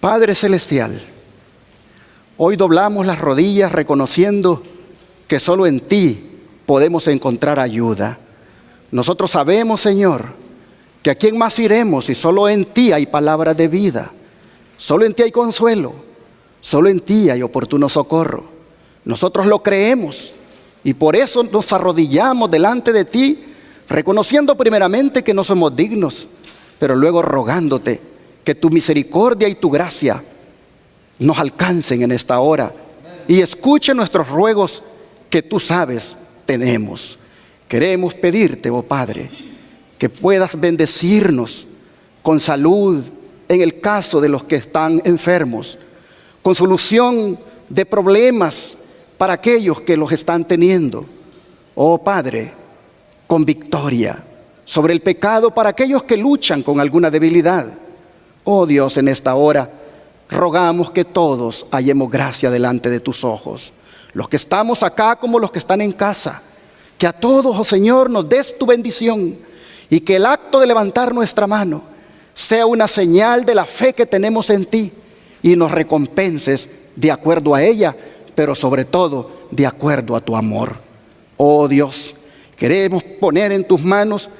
Padre Celestial, hoy doblamos las rodillas reconociendo que solo en ti podemos encontrar ayuda. Nosotros sabemos, Señor, que a quién más iremos si solo en ti hay palabras de vida, solo en ti hay consuelo, solo en ti hay oportuno socorro. Nosotros lo creemos y por eso nos arrodillamos delante de ti, reconociendo primeramente que no somos dignos, pero luego rogándote que tu misericordia y tu gracia nos alcancen en esta hora y escuche nuestros ruegos que tú sabes tenemos. Queremos pedirte, oh Padre, que puedas bendecirnos con salud en el caso de los que están enfermos, con solución de problemas para aquellos que los están teniendo. Oh Padre, con victoria sobre el pecado para aquellos que luchan con alguna debilidad. Oh Dios, en esta hora rogamos que todos hallemos gracia delante de tus ojos, los que estamos acá como los que están en casa, que a todos, oh Señor, nos des tu bendición y que el acto de levantar nuestra mano sea una señal de la fe que tenemos en ti y nos recompenses de acuerdo a ella, pero sobre todo de acuerdo a tu amor. Oh Dios, queremos poner en tus manos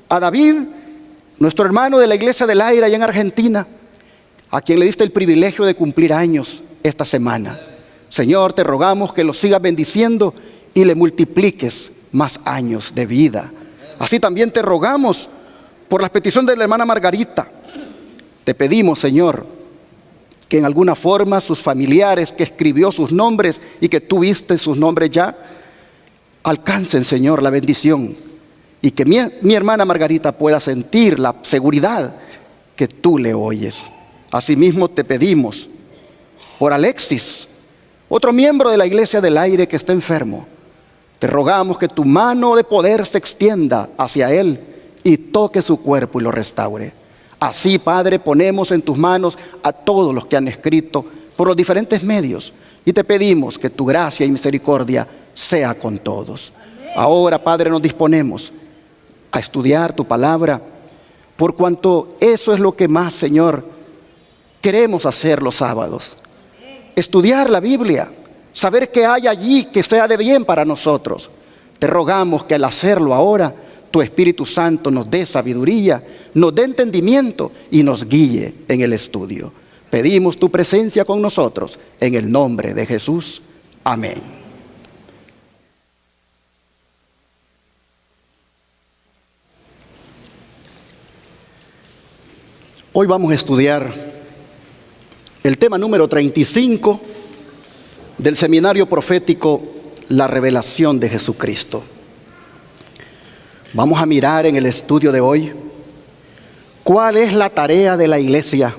a David, nuestro hermano de la Iglesia del Aire allá en Argentina, a quien le diste el privilegio de cumplir años esta semana. Señor, te rogamos que lo sigas bendiciendo y le multipliques más años de vida. Así también te rogamos por la petición de la hermana Margarita. Te pedimos, Señor, que en alguna forma sus familiares que escribió sus nombres y que tú viste sus nombres ya, alcancen, Señor, la bendición y que mi hermana Margarita pueda sentir la seguridad que tú le oyes. Asimismo te pedimos por Alexis, otro miembro de la Iglesia del Aire que está enfermo. Te rogamos que tu mano de poder se extienda hacia él y toque su cuerpo y lo restaure. Así, Padre, ponemos en tus manos a todos los que han escrito por los diferentes medios y te pedimos que tu gracia y misericordia sea con todos. Ahora, Padre, nos disponemos a estudiar tu palabra, por cuanto eso es lo que más, Señor, queremos hacer los sábados. Estudiar la Biblia, saber qué hay allí que sea de bien para nosotros. Te rogamos que al hacerlo ahora, tu Espíritu Santo nos dé sabiduría, nos dé entendimiento y nos guíe en el estudio. Pedimos tu presencia con nosotros en el nombre de Jesús. Amén. Hoy vamos a estudiar el tema número 35 del seminario profético La Revelación de Jesucristo. Vamos a mirar en el estudio de hoy cuál es la tarea de la iglesia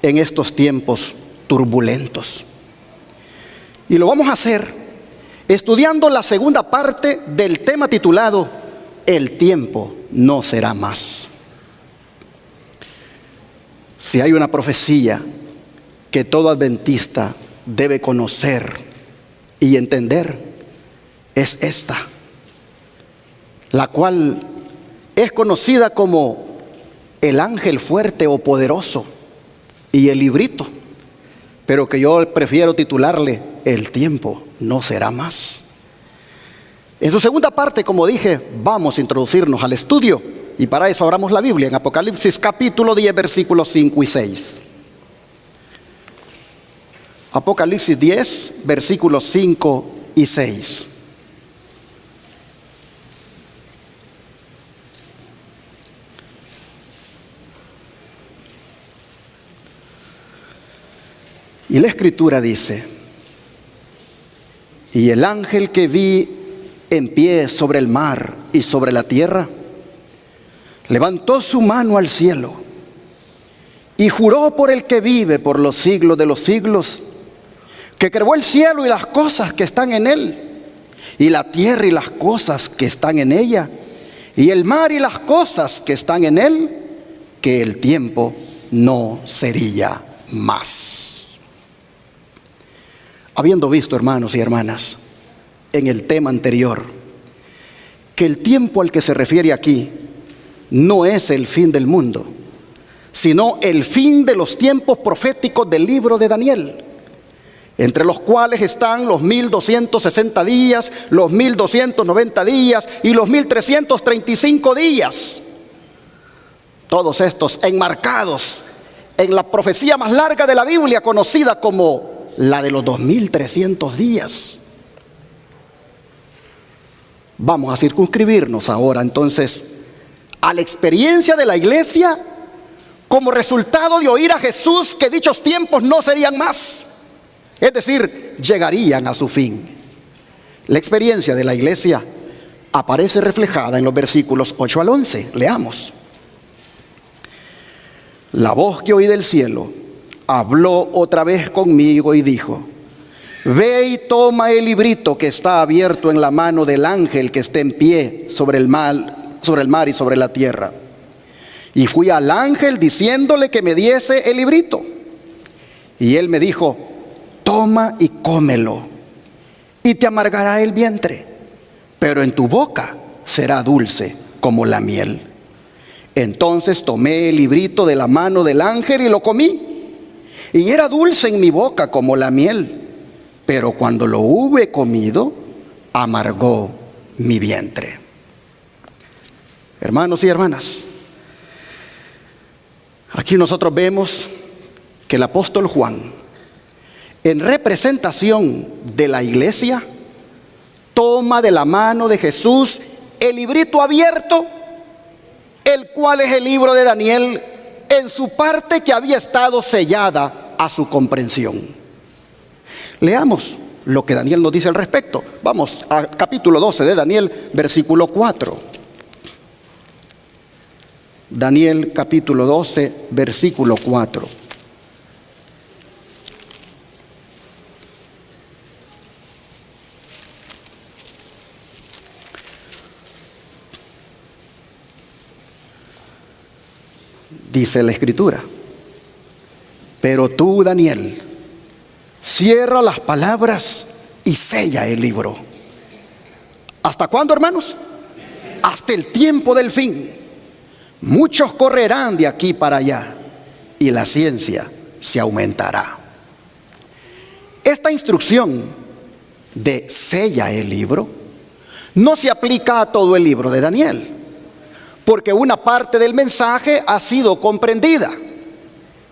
en estos tiempos turbulentos. Y lo vamos a hacer estudiando la segunda parte del tema titulado El tiempo no será más. Si hay una profecía que todo adventista debe conocer y entender, es esta, la cual es conocida como el ángel fuerte o poderoso y el librito, pero que yo prefiero titularle El tiempo no será más. En su segunda parte, como dije, vamos a introducirnos al estudio y para eso abramos la Biblia en Apocalipsis capítulo 10 versículos 5 y 6. Apocalipsis 10 versículos 5 y 6. Y la Escritura dice: y el ángel que vi en pie sobre el mar y sobre la tierra, levantó su mano al cielo y juró por el que vive por los siglos de los siglos, que creó el cielo y las cosas que están en él, y la tierra y las cosas que están en ella, y el mar y las cosas que están en él, que el tiempo no sería más. Habiendo visto, hermanos y hermanas, en el tema anterior, que el tiempo al que se refiere aquí no es el fin del mundo, sino el fin de los tiempos proféticos del libro de Daniel, entre los cuales están los 1260 días, los 1290 días y los 1335 días. Todos estos enmarcados en la profecía más larga de la Biblia, conocida como la de los 2300 días. Vamos a circunscribirnos ahora entonces a la experiencia de la iglesia como resultado de oír a Jesús que dichos tiempos no serían más. Es decir, llegarían a su fin. La experiencia de la iglesia aparece reflejada en los versículos 8 al 11. Leamos. La voz que oí del cielo habló otra vez conmigo y dijo: ve y toma el librito que está abierto en la mano del ángel que está en pie sobre el mar y sobre la tierra. Y fui al ángel diciéndole que me diese el librito. Y él me dijo: toma y cómelo, y te amargará el vientre, pero en tu boca será dulce como la miel. Entonces tomé el librito de la mano del ángel y lo comí, y era dulce en mi boca como la miel, pero cuando lo hube comido, amargó mi vientre. Hermanos y hermanas, aquí nosotros vemos que el apóstol Juan, en representación de la iglesia, toma de la mano de Jesús el librito abierto, el cual es el libro de Daniel, en su parte que había estado sellada a su comprensión. Leamos lo que Daniel nos dice al respecto. Vamos al capítulo 12 de Daniel, versículo 4. Daniel capítulo 12, versículo 4. Dice la Escritura: pero tú, Daniel, cierra las palabras y sella el libro. ¿Hasta cuándo, hermanos? Hasta el tiempo del fin. Muchos correrán de aquí para allá y la ciencia se aumentará. Esta instrucción de sella el libro no se aplica a todo el libro de Daniel, porque una parte del mensaje ha sido comprendida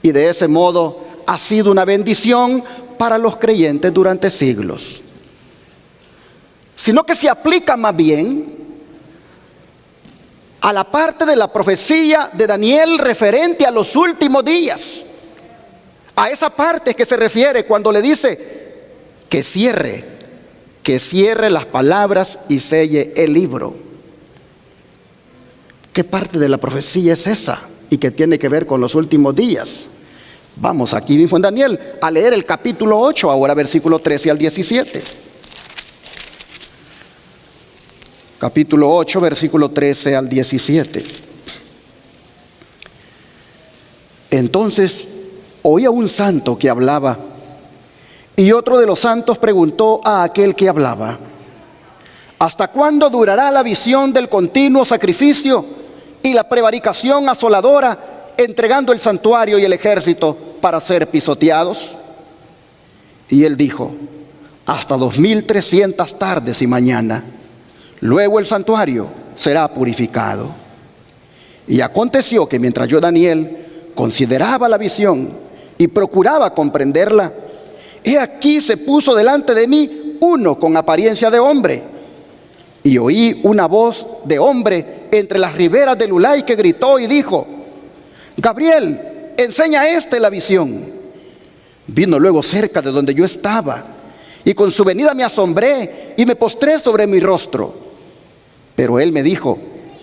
y de ese modo ha sido una bendición para los creyentes durante siglos, sino que se aplica más bien a la parte de la profecía de Daniel referente a los últimos días. A esa parte que se refiere cuando le dice que cierre las palabras y selle el libro. ¿Qué parte de la profecía es esa y que tiene que ver con los últimos días? Vamos aquí mismo en Daniel a leer el capítulo 8, ahora versículo 13 al 17. Capítulo 8, versículo 13 al 17. Entonces oí a un santo que hablaba, y otro de los santos preguntó a aquel que hablaba: ¿hasta cuándo durará la visión del continuo sacrificio y la prevaricación asoladora, entregando el santuario y el ejército para ser pisoteados? Y él dijo: hasta 2300 tardes y mañana. Luego el santuario será purificado. Y aconteció que mientras yo, Daniel, consideraba la visión y procuraba comprenderla, he aquí se puso delante de mí uno con apariencia de hombre, y oí una voz de hombre entre las riberas del Ulai que gritó y dijo: Gabriel, enseña a la visión. Vino luego cerca de donde yo estaba, y con su venida me asombré y me postré sobre mi rostro. Pero él me dijo: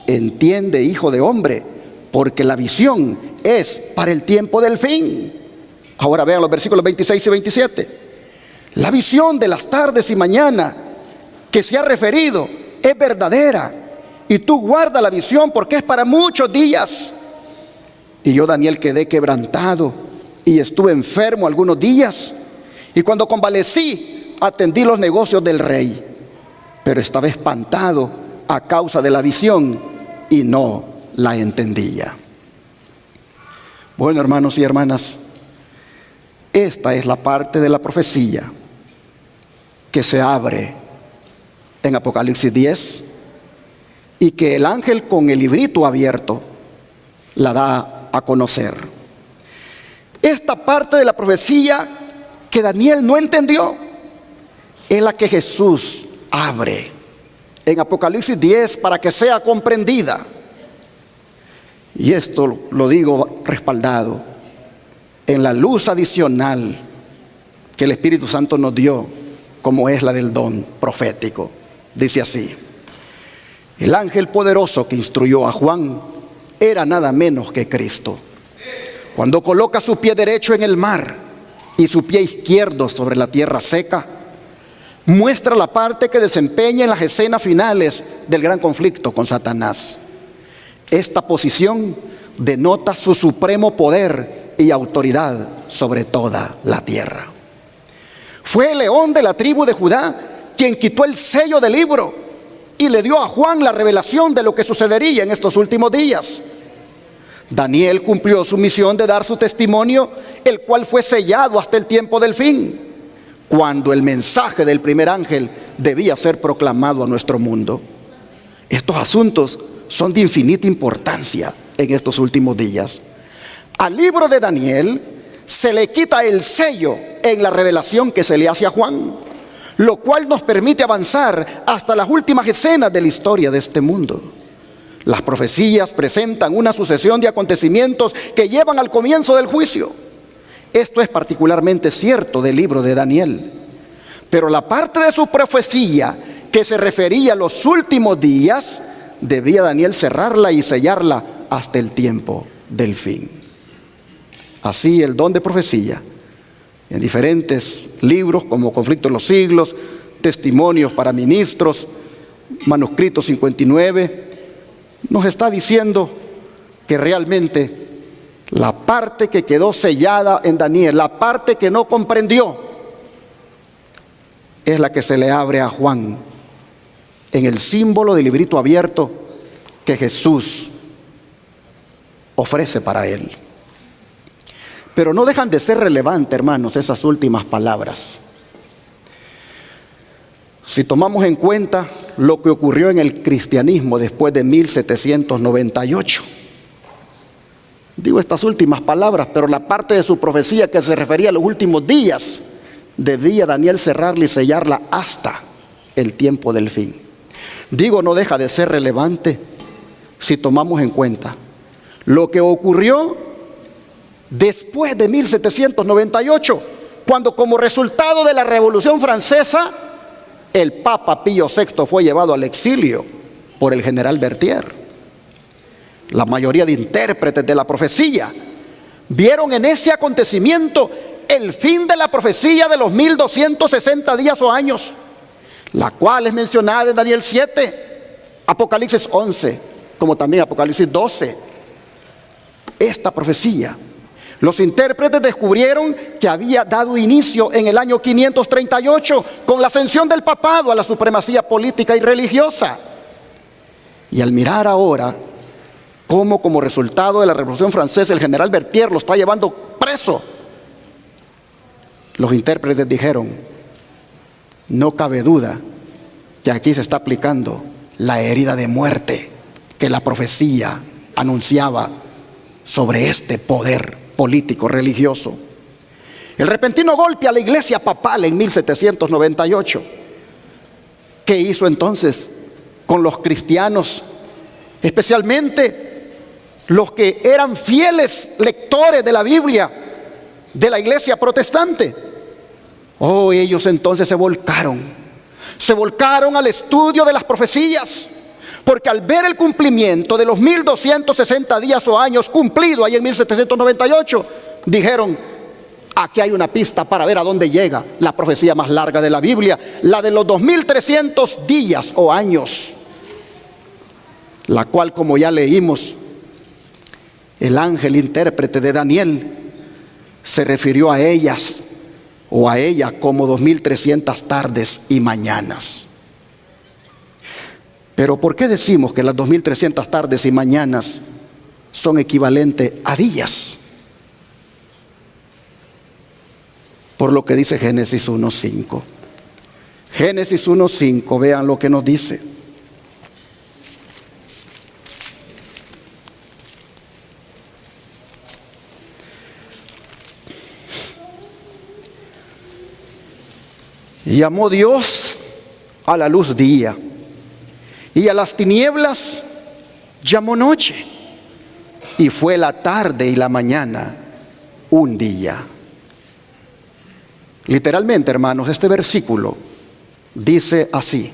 entiende, hijo de hombre, porque la visión es para el tiempo del fin. Ahora vean los versículos 26 y 27. La visión de las tardes y mañana que se ha referido es verdadera, y tú guarda la visión porque es para muchos días. Y yo, Daniel, quedé quebrantado y estuve enfermo algunos días, y cuando convalecí atendí los negocios del rey, pero estaba espantado a causa de la visión y no la entendía. Bueno, hermanos y hermanas, esta es la parte de la profecía que se abre en Apocalipsis 10 y que el ángel con el librito abierto la da a conocer. Esta parte de la profecía que Daniel no entendió es la que Jesús abre en Apocalipsis 10 para que sea comprendida. Y esto lo digo respaldado en la luz adicional que el Espíritu Santo nos dio, como es la del don profético. Dice así: el ángel poderoso que instruyó a Juan era nada menos que Cristo. Cuando coloca su pie derecho en el mar y su pie izquierdo sobre la tierra seca, muestra la parte que desempeña en las escenas finales del gran conflicto con Satanás. Esta posición denota su supremo poder y autoridad sobre toda la tierra. Fue el león de la tribu de Judá quien quitó el sello del libro y le dio a Juan la revelación de lo que sucedería en estos últimos días. Daniel cumplió su misión de dar su testimonio, el cual fue sellado hasta el tiempo del fin, cuando el mensaje del primer ángel debía ser proclamado a nuestro mundo. Estos asuntos son de infinita importancia en estos últimos días. Al libro de Daniel se le quita el sello en la revelación que se le hace a Juan, lo cual nos permite avanzar hasta las últimas escenas de la historia de este mundo. Las profecías presentan una sucesión de acontecimientos que llevan al comienzo del juicio. Esto es particularmente cierto del libro de Daniel. Pero la parte de su profecía que se refería a los últimos días, debía Daniel cerrarla y sellarla hasta el tiempo del fin. Así el don de profecía, en diferentes libros como Conflicto de los Siglos, Testimonios para Ministros, Manuscrito 59, nos está diciendo que realmente la parte que quedó sellada en Daniel, la parte que no comprendió, es la que se le abre a Juan en el símbolo del librito abierto que Jesús ofrece para él. Pero no dejan de ser relevantes, hermanos, esas últimas palabras. Si tomamos en cuenta lo que ocurrió en el cristianismo después de 1798. Digo estas últimas palabras, pero la parte de su profecía que se refería a los últimos días, debía Daniel cerrarla y sellarla hasta el tiempo del fin. Digo, no deja de ser relevante si tomamos en cuenta lo que ocurrió después de 1798, cuando como resultado de la Revolución Francesa, el Papa Pío VI fue llevado al exilio por el general Berthier. La mayoría de intérpretes de la profecía vieron en ese acontecimiento el fin de la profecía de los 1260 días o años, la cual es mencionada en Daniel 7, Apocalipsis 11, como también Apocalipsis 12. Esta profecía, los intérpretes descubrieron que había dado inicio en el año 538 con la ascensión del papado a la supremacía política y religiosa. Y al mirar ahora cómo como resultado de la Revolución Francesa el general Berthier lo está llevando preso, los intérpretes dijeron: no cabe duda que aquí se está aplicando la herida de muerte que la profecía anunciaba sobre este poder político religioso. El repentino golpe a la iglesia papal en 1798. ¿Qué hizo entonces con los cristianos, especialmente los que eran fieles lectores de la Biblia de la iglesia protestante? Oh, ellos entonces se volcaron al estudio de las profecías, porque al ver el cumplimiento de los 1260 días o años cumplido ahí en 1798, dijeron: aquí hay una pista para ver a dónde llega la profecía más larga de la Biblia, la de los 2300 días o años, la cual, como ya leímos, el ángel intérprete de Daniel se refirió a ellas o a ella como 2300 tardes y mañanas. Pero ¿por qué decimos que las 2300 tardes y mañanas son equivalentes a días? por lo que dice Génesis 1:5. Génesis 1:5, vean lo que nos dice. Y llamó Dios a la luz día, y a las tinieblas llamó noche, y fue la tarde y la mañana un día. Literalmente, hermanos, este versículo dice así: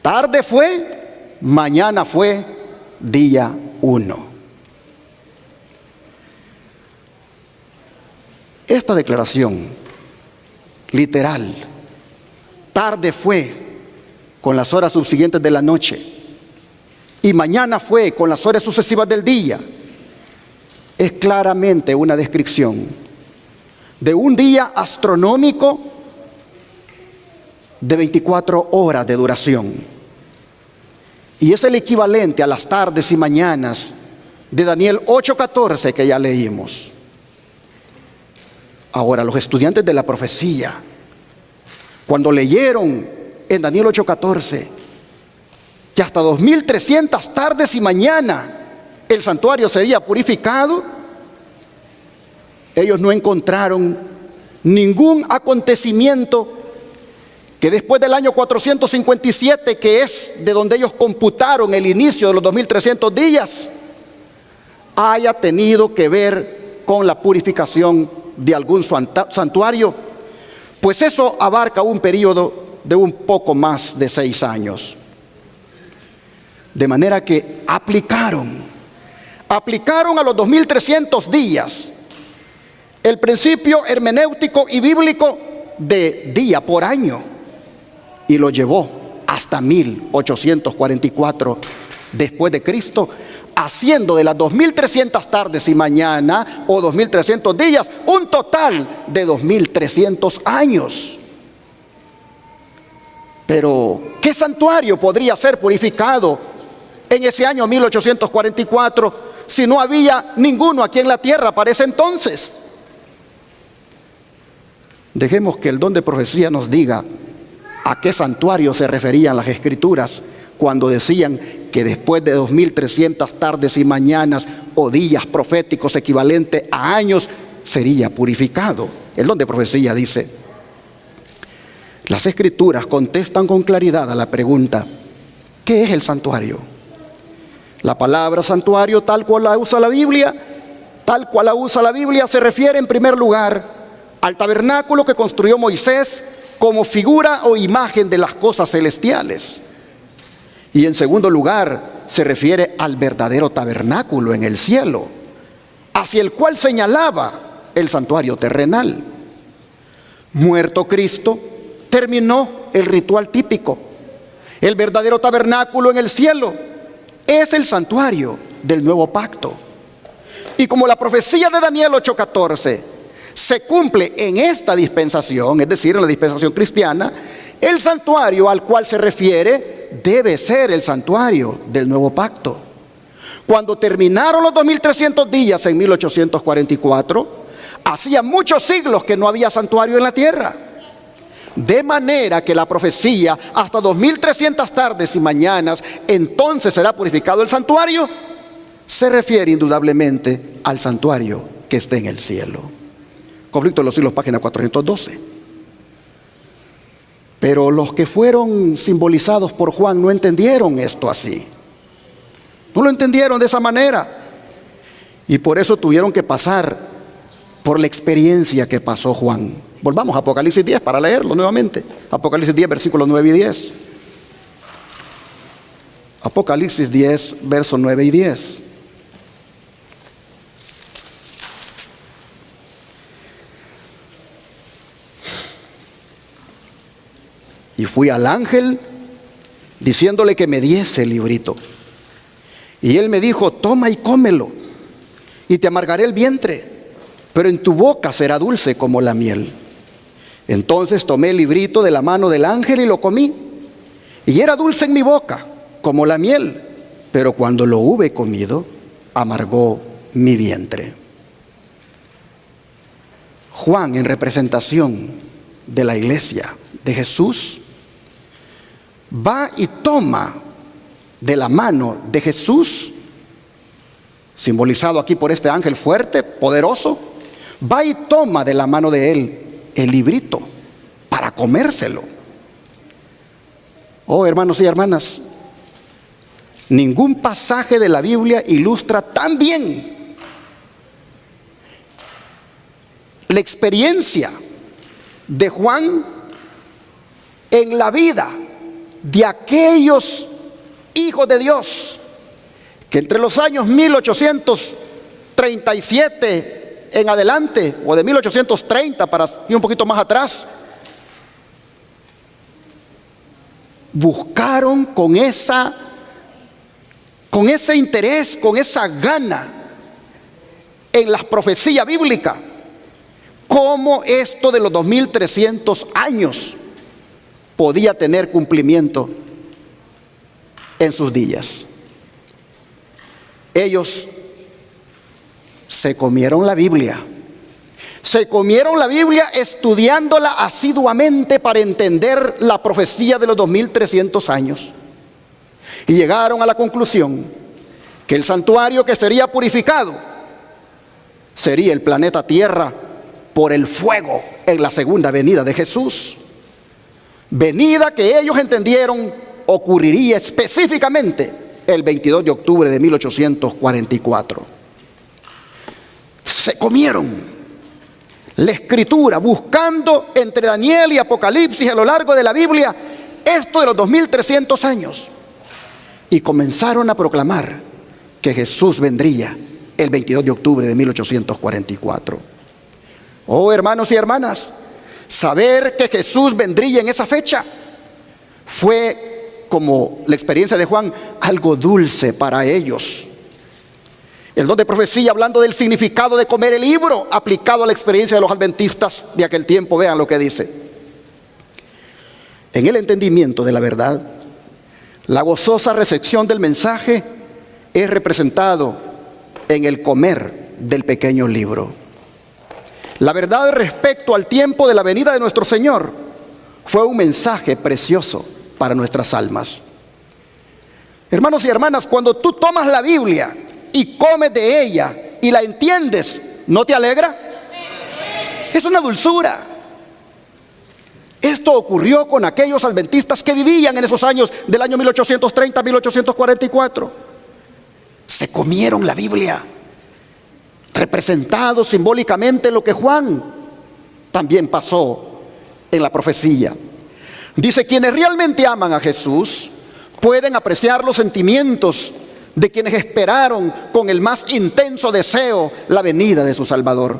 tarde fue, mañana fue, día 1. Esta declaración literal, tarde fue con las horas subsiguientes de la noche y mañana fue con las horas sucesivas del día, es claramente una descripción de un día astronómico de 24 horas de duración, y es el equivalente a las tardes y mañanas de Daniel 8:14 que ya leímos. Ahora, los estudiantes de la profecía, cuando leyeron en Daniel 8:14 que hasta 2300 tardes y mañana el santuario sería purificado, ellos no encontraron ningún acontecimiento que después del año 457, que es de donde ellos computaron el inicio de los 2300 días, haya tenido que ver con la purificación de algún santuario, pues eso abarca un periodo de un poco más de 6 años. De manera que aplicaron a los 2300 días el principio hermenéutico y bíblico de día por año, y lo llevó hasta 1844 después de Cristo, haciendo de las 2300 tardes y mañana o 2300 días un total de 2300 años. Pero ¿qué santuario podría ser purificado en ese año 1844 si no había ninguno aquí en la tierra para ese entonces? Dejemos que el don de profecía nos diga a qué santuario se referían las Escrituras cuando decían que después de 2300 tardes y mañanas o días proféticos equivalentes a años sería purificado. El don de profecía dice: las Escrituras contestan con claridad a la pregunta: ¿qué es el santuario? La palabra santuario, tal cual la usa la Biblia, se refiere en primer lugar al tabernáculo que construyó Moisés como figura o imagen de las cosas celestiales. Y en segundo lugar, se refiere al verdadero tabernáculo en el cielo, hacia el cual señalaba el santuario terrenal. Muerto Cristo, terminó el ritual típico. El verdadero tabernáculo en el cielo es el santuario del nuevo pacto. Y como la profecía de Daniel 8:14 se cumple en esta dispensación, es decir, en la dispensación cristiana, el santuario al cual se refiere debe ser el santuario del nuevo pacto. Cuando terminaron los 2300 días en 1844, hacía muchos siglos que no había santuario en la tierra. De manera que la profecía, hasta 2300 tardes y mañanas, entonces será purificado el santuario, se refiere indudablemente al santuario que está en el cielo. Conflicto de los Siglos, página 412. Pero los que fueron simbolizados por Juan no entendieron esto así. No lo entendieron de esa manera. Y por eso tuvieron que pasar por la experiencia que pasó Juan. Volvamos a Apocalipsis 10 para leerlo nuevamente. Apocalipsis 10, versículos 9 y 10. Apocalipsis 10, versos 9 y 10. Y fui al ángel diciéndole que me diese el librito. Y él me dijo: toma y cómelo, y te amargaré el vientre, pero en tu boca será dulce como la miel. Entonces tomé el librito de la mano del ángel y lo comí, y era dulce en mi boca como la miel, pero cuando lo hube comido, amargó mi vientre. Juan, en representación de la iglesia de Jesús, va y toma de la mano de Jesús, simbolizado aquí por este ángel fuerte, poderoso, va y toma de la mano de él el librito para comérselo. Oh, hermanos y hermanas, ningún pasaje de la Biblia ilustra tan bien la experiencia de Juan en la vida de aquellos hijos de Dios que entre los años 1837 en adelante, o de 1830 para ir un poquito más atrás, buscaron con ese interés, con esa gana en las profecías bíblicas, cómo esto de los 2300 años podía tener cumplimiento en sus días. Ellos se comieron la Biblia. Se comieron la Biblia estudiándola asiduamente para entender la profecía de los 2300 años. Y llegaron a la conclusión que el santuario que sería purificado sería el planeta Tierra por el fuego en la segunda venida de Jesús. Venida que ellos entendieron ocurriría específicamente el 22 de octubre de 1844. Se comieron la escritura buscando entre Daniel y Apocalipsis a lo largo de la Biblia esto de los 2300 años, y comenzaron a proclamar que Jesús vendría el 22 de octubre de 1844. Oh, hermanos y hermanas, saber que Jesús vendría en esa fecha fue, como la experiencia de Juan, algo dulce para ellos. El don de profecía, hablando del significado de comer el libro, aplicado a la experiencia de los adventistas de aquel tiempo. Vean lo que dice: en el entendimiento de la verdad, la gozosa recepción del mensaje es representado en el comer del pequeño libro. La verdad respecto al tiempo de la venida de nuestro Señor fue un mensaje precioso para nuestras almas. Hermanos y hermanas, cuando tú tomas la Biblia y comes de ella y la entiendes, ¿no te alegra? Es una dulzura. Esto ocurrió con aquellos adventistas que vivían en esos años del año 1830 a 1844. Se comieron la Biblia, representado simbólicamente lo que Juan también pasó en la profecía. Dice: quienes realmente aman a Jesús pueden apreciar los sentimientos de quienes esperaron con el más intenso deseo la venida de su Salvador.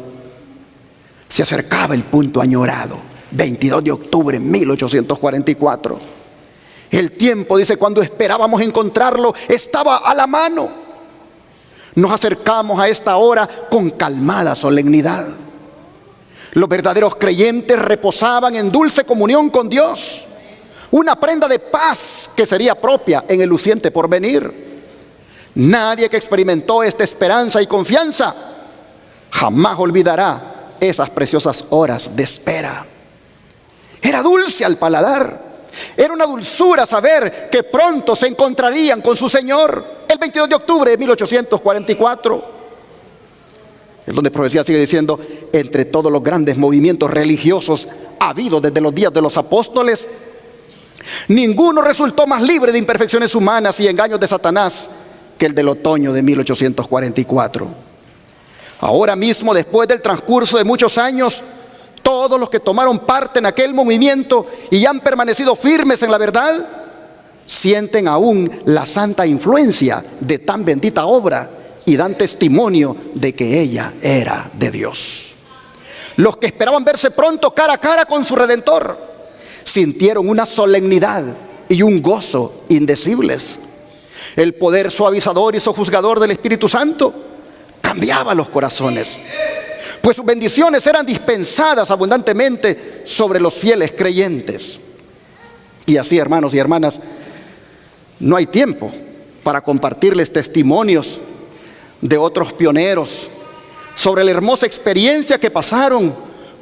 Se acercaba el punto añorado, 22 de octubre de 1844. El tiempo, dice, cuando esperábamos encontrarlo, estaba a la mano. Nos acercamos a esta hora con calmada solemnidad. Los verdaderos creyentes reposaban en dulce comunión con Dios, una prenda de paz que sería propia en el luciente porvenir. Nadie que experimentó esta esperanza y confianza jamás olvidará esas preciosas horas de espera. Era dulce al paladar. Era una dulzura saber que pronto se encontrarían con su Señor el 22 de octubre de 1844. El don de profecía sigue diciendo: entre todos los grandes movimientos religiosos habidos desde los días de los apóstoles, ninguno resultó más libre de imperfecciones humanas y engaños de Satanás que el del otoño de 1844. Ahora mismo, después del transcurso de muchos años, todos los que tomaron parte en aquel movimiento y han permanecido firmes en la verdad, sienten aún la santa influencia de tan bendita obra y dan testimonio de que ella era de Dios. Los que esperaban verse pronto cara a cara con su Redentor sintieron una solemnidad y un gozo indecibles. El poder suavizador y sojuzgador del Espíritu Santo cambiaba los corazones, pues sus bendiciones eran dispensadas abundantemente sobre los fieles creyentes. Y así, hermanos y hermanas, no hay tiempo para compartirles testimonios de otros pioneros sobre la hermosa experiencia que pasaron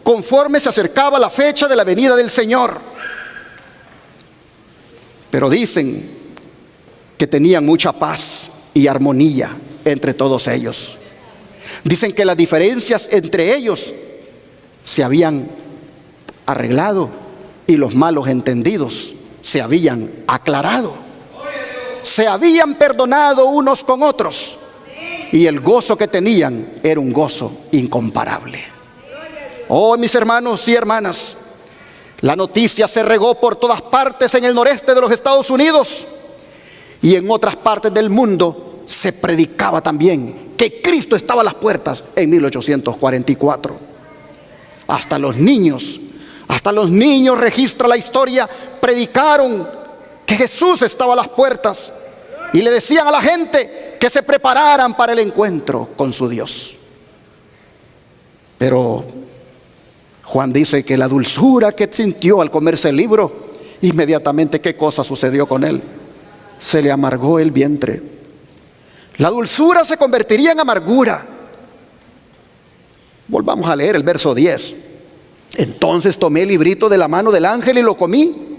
conforme se acercaba la fecha de la venida del Señor. Pero dicen que tenían mucha paz y armonía entre todos ellos. Dicen que las diferencias entre ellos se habían arreglado y los malos entendidos se habían aclarado. Se habían perdonado unos con otros y el gozo que tenían era un gozo incomparable. Oh, mis hermanos y hermanas, la noticia se regó por todas partes en el noreste de los Estados Unidos y en otras partes del mundo se predicaba también que Cristo estaba a las puertas en 1844. Hasta los niños registra la historia, predicaron que Jesús estaba a las puertas y le decían a la gente que se prepararan para el encuentro con su Dios. Pero Juan dice que la dulzura que sintió al comerse el libro, inmediatamente, ¿qué cosa sucedió con él? Se le amargó el vientre. La dulzura se convertiría en amargura. Volvamos a leer el verso 10. Entonces tomé el librito de la mano del ángel y lo comí,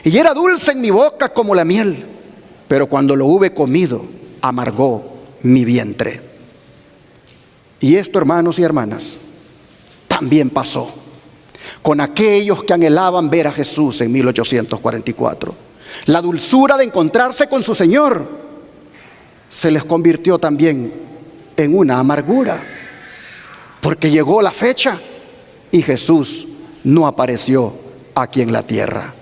y era dulce en mi boca como la miel, pero cuando lo hube comido, amargó mi vientre. Y esto, hermanos y hermanas, también pasó con aquellos que anhelaban ver a Jesús en 1844. La dulzura de encontrarse con su Señor se les convirtió también en una amargura, porque llegó la fecha y Jesús no apareció aquí en la tierra.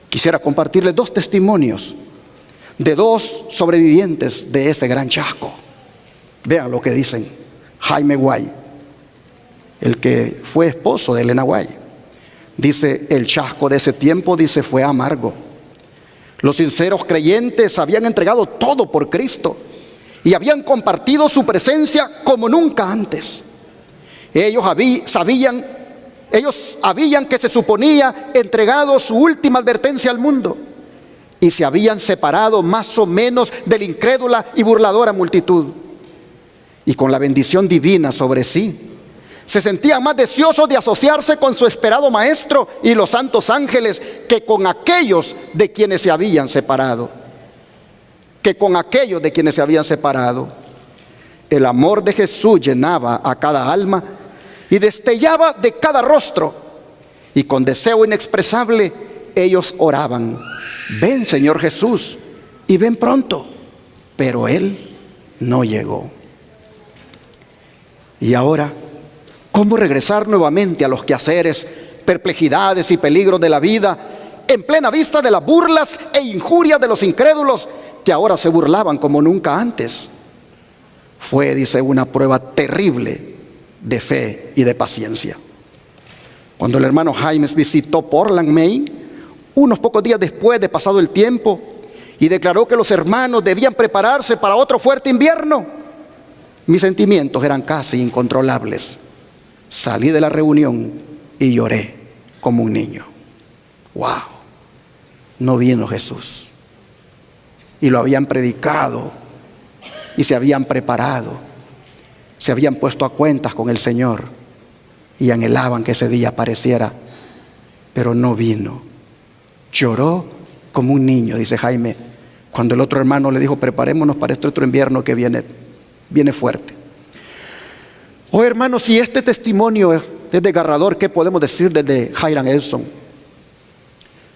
Quisiera compartirles 2 testimonios de 2 sobrevivientes de ese gran chasco. Vean lo que dicen. Jaime Guay, el que fue esposo de Elena Guay, dice: el chasco de ese tiempo, dice, fue amargo. Los sinceros creyentes habían entregado todo por Cristo y habían compartido su presencia como nunca antes. Ellos habían que se suponía entregado su última advertencia al mundo y se habían separado más o menos de la incrédula y burladora multitud. Y con la bendición divina sobre sí, se sentían más deseosos de asociarse con su esperado Maestro y los santos ángeles que con aquellos de quienes se habían separado. El amor de Jesús llenaba a cada alma y destellaba de cada rostro, y con deseo inexpresable ellos oraban: ven, Señor Jesús, y ven pronto. Pero Él no llegó. Y ahora, ¿cómo regresar nuevamente a los quehaceres, perplejidades y peligros de la vida, en plena vista de las burlas e injurias de los incrédulos que ahora se burlaban como nunca antes? Fue, dice, una prueba terrible de fe y de paciencia. Cuando el hermano Jaime visitó Portland, Maine, unos pocos días después de pasado el tiempo, y declaró que los hermanos debían prepararse para otro fuerte invierno, mis sentimientos eran casi incontrolables. Salí de la reunión y lloré como un niño. ¡Wow! No vino Jesús. Y lo habían predicado y se habían preparado, se habían puesto a cuentas con el Señor y anhelaban que ese día apareciera, pero no vino. Lloró como un niño, dice Jaime, cuando el otro hermano le dijo: preparémonos para este otro invierno que viene fuerte. Oh, hermanos, si este testimonio es desgarrador, ¿qué podemos decir desde Hiram Edson?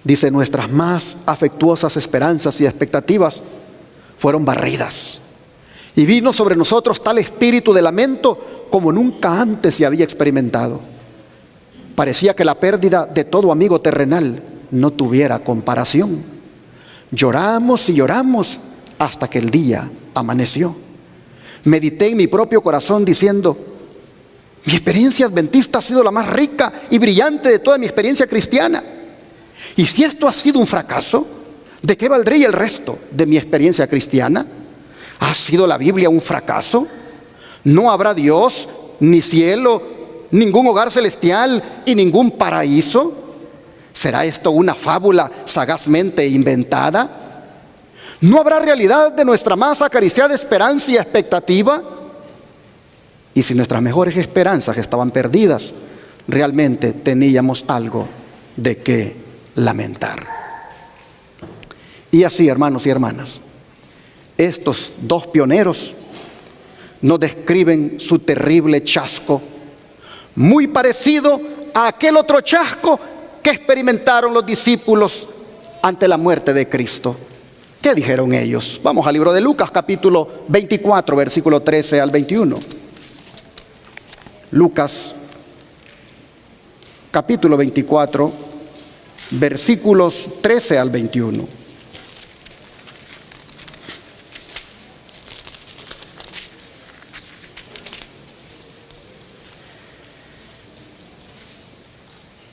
Dice: nuestras más afectuosas esperanzas y expectativas fueron barridas, y vino sobre nosotros tal espíritu de lamento como nunca antes se había experimentado. Parecía que la pérdida de todo amigo terrenal no tuviera comparación. Lloramos y lloramos hasta que el día amaneció. Medité en mi propio corazón diciendo: mi experiencia adventista ha sido la más rica y brillante de toda mi experiencia cristiana. Y si esto ha sido un fracaso, ¿de qué valdría el resto de mi experiencia cristiana? ¿Ha sido la Biblia un fracaso? ¿No habrá Dios, ni cielo, ningún hogar celestial y ningún paraíso? ¿Será esto una fábula sagazmente inventada? ¿No habrá realidad de nuestra más acariciada esperanza y expectativa? Y si nuestras mejores esperanzas estaban perdidas, realmente teníamos algo de qué lamentar. Y así, hermanos y hermanas, estos dos pioneros nos describen su terrible chasco, muy parecido a aquel otro chasco que experimentaron los discípulos ante la muerte de Cristo. ¿Qué dijeron ellos? Vamos al libro de Lucas, capítulo 24, versículo 13 al 21. Lucas, capítulo 24, versículos 13 al 21.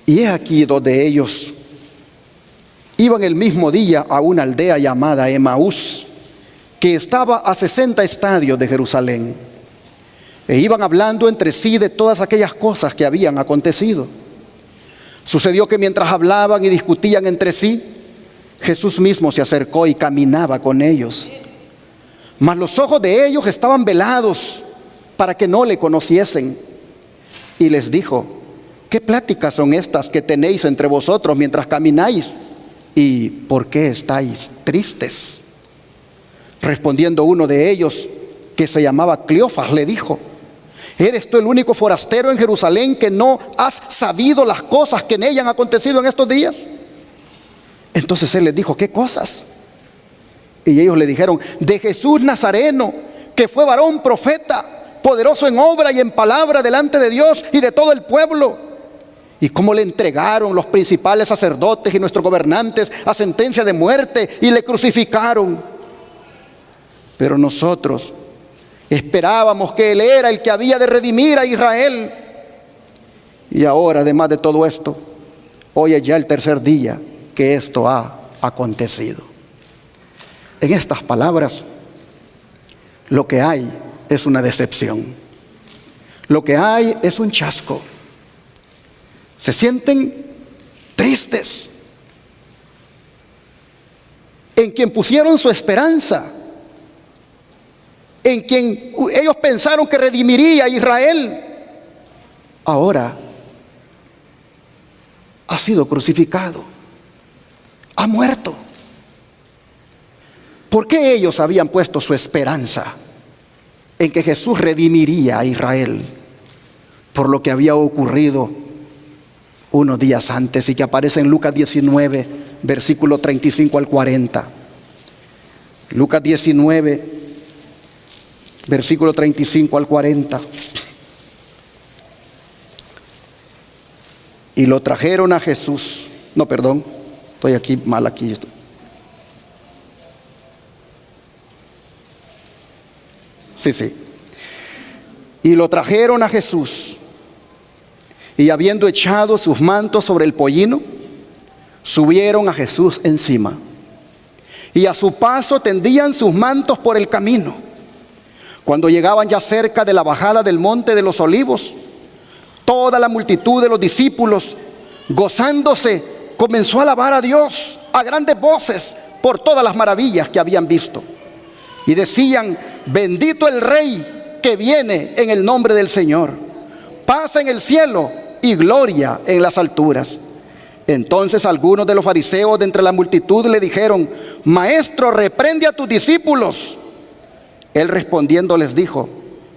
Y es aquí donde ellos iban el mismo día a una aldea llamada Emaús, que estaba a 60 estadios de Jerusalén. E iban hablando entre sí de todas aquellas cosas que habían acontecido. Sucedió que mientras hablaban y discutían entre sí, Jesús mismo se acercó y caminaba con ellos. Mas los ojos de ellos estaban velados para que no le conociesen. Y les dijo: ¿qué pláticas son estas que tenéis entre vosotros mientras camináis? ¿Y por qué estáis tristes? Respondiendo uno de ellos, que se llamaba Cleofas, le dijo: ¿eres tú el único forastero en Jerusalén que no has sabido las cosas que en ella han acontecido en estos días? Entonces él les dijo: ¿qué cosas? Y ellos le dijeron: de Jesús Nazareno, que fue varón profeta, poderoso en obra y en palabra delante de Dios y de todo el pueblo. Y cómo le entregaron los principales sacerdotes y nuestros gobernantes a sentencia de muerte y le crucificaron. Pero nosotros esperábamos que Él era el que había de redimir a Israel. Y ahora, además de todo esto, hoy es ya el tercer día que esto ha acontecido. En estas palabras, lo que hay es una decepción. Lo que hay es un chasco. Se sienten tristes en quien pusieron su esperanza, en quien ellos pensaron que redimiría a Israel. Ahora ha sido crucificado, ha muerto. ¿Por qué ellos habían puesto su esperanza en que Jesús redimiría a Israel? Por lo que había ocurrido unos días antes y que aparece en Lucas 19, versículo 35 al 40. Lucas 19, versículo 35 al 40. Y lo trajeron a Jesús. No, perdón, estoy aquí mal aquí. Sí. Y lo trajeron a Jesús. Y habiendo echado sus mantos sobre el pollino, subieron a Jesús encima. Y a su paso tendían sus mantos por el camino. Cuando llegaban ya cerca de la bajada del monte de los olivos, toda la multitud de los discípulos, gozándose, comenzó a alabar a Dios a grandes voces por todas las maravillas que habían visto. Y decían: bendito el Rey que viene en el nombre del Señor. Paz en el cielo y gloria en las alturas. Entonces algunos de los fariseos de entre la multitud le dijeron: Maestro, reprende a tus discípulos. Él respondiendo les dijo: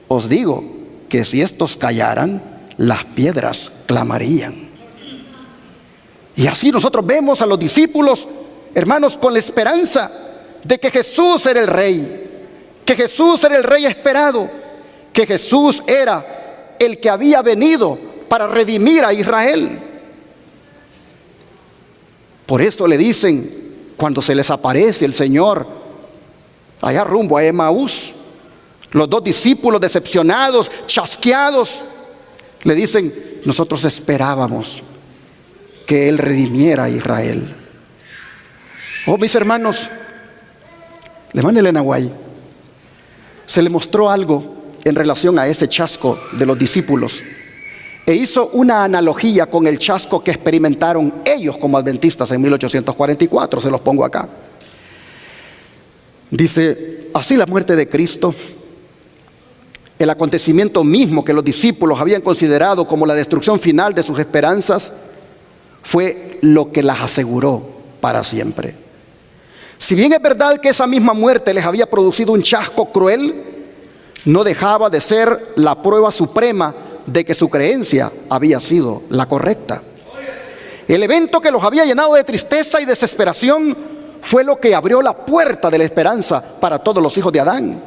os digo que si estos callaran, las piedras clamarían. Y así nosotros vemos a los discípulos, hermanos, con la esperanza de que Jesús era el Rey, que Jesús era el Rey esperado, que Jesús era el que había venido para redimir a Israel. Por eso le dicen, cuando se les aparece el Señor allá rumbo a Emaús, los dos discípulos decepcionados, chasqueados, le dicen: nosotros esperábamos que Él redimiera a Israel. Oh, mis hermanos, Lemán Elenahuay, se le mostró algo en relación a ese chasco de los discípulos, e hizo una analogía con el chasco que experimentaron ellos como adventistas en 1844. Se los pongo acá. Dice: así la muerte de Cristo el acontecimiento mismo que los discípulos habían considerado como la destrucción final de sus esperanzas, fue lo que las aseguró para siempre. Si bien es verdad que esa misma muerte les había producido un chasco cruel, no dejaba de ser la prueba suprema de que su creencia había sido la correcta. El evento que los había llenado de tristeza y desesperación fue lo que abrió la puerta de la esperanza para todos los hijos de Adán,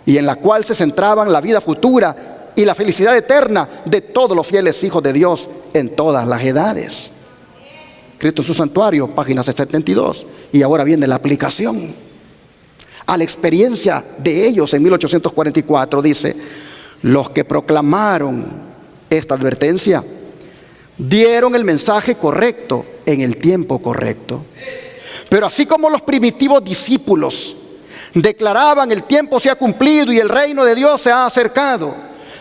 y en la cual se centraban la vida futura y la felicidad eterna de todos los fieles hijos de Dios en todas las edades. Cristo en su santuario, página 72. Y ahora viene la aplicación a la experiencia de ellos en 1844. Dice: los que proclamaron esta advertencia dieron el mensaje correcto en el tiempo correcto. Pero así como los primitivos discípulos declaraban: el tiempo se ha cumplido y el reino de Dios se ha acercado,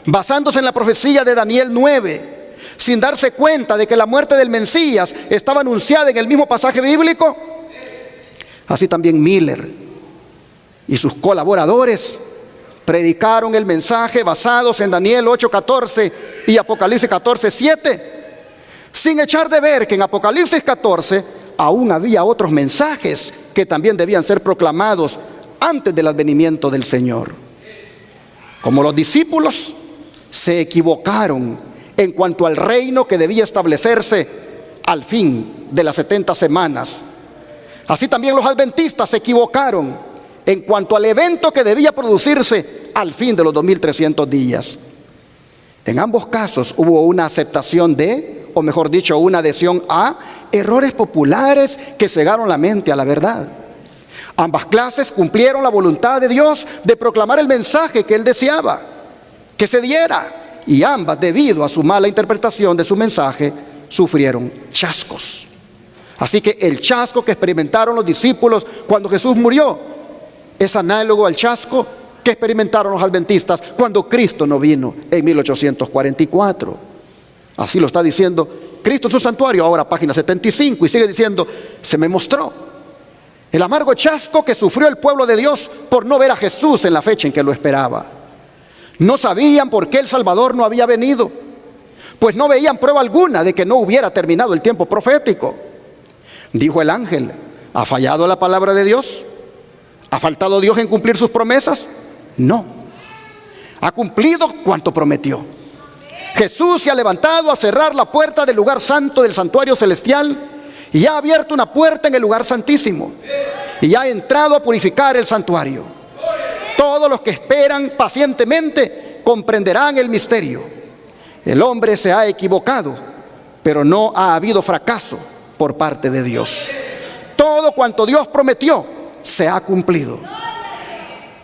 basándose en la profecía de Daniel 9, sin darse cuenta de que la muerte del Mesías estaba anunciada en el mismo pasaje bíblico, así también Miller y sus colaboradores predicaron el mensaje basados en Daniel 8:14 y Apocalipsis 14:7, sin echar de ver que en Apocalipsis 14 aún había otros mensajes que también debían ser proclamados antes del advenimiento del Señor. Como los discípulos se equivocaron en cuanto al reino que debía establecerse al fin de las 70 semanas, así también los adventistas se equivocaron en cuanto al evento que debía producirse al fin de los 2300 días. En ambos casos hubo una aceptación de, o mejor dicho, una adhesión a errores populares que cegaron la mente a la verdad. Ambas clases cumplieron la voluntad de Dios de proclamar el mensaje que Él deseaba que se diera, y ambas, debido a su mala interpretación de su mensaje, sufrieron chascos. Así que el chasco que experimentaron los discípulos cuando Jesús murió es análogo al chasco que experimentaron los adventistas cuando Cristo no vino en 1844. Así lo está diciendo Cristo en su santuario, ahora página 75, y sigue diciendo: se me mostró el amargo chasco que sufrió el pueblo de Dios por no ver a Jesús en la fecha en que lo esperaba. No sabían por qué el Salvador no había venido, pues no veían prueba alguna de que no hubiera terminado el tiempo profético. Dijo el ángel: ¿ha fallado la palabra de Dios? ¿Ha faltado Dios en cumplir sus promesas? No, ha cumplido cuanto prometió. Jesús se ha levantado a cerrar la puerta del lugar santo del santuario celestial y ha abierto una puerta en el lugar santísimo y ha entrado a purificar el santuario. Todos los que esperan pacientemente comprenderán el misterio. El hombre se ha equivocado, pero no ha habido fracaso por parte de Dios. Todo cuanto Dios prometió se ha cumplido.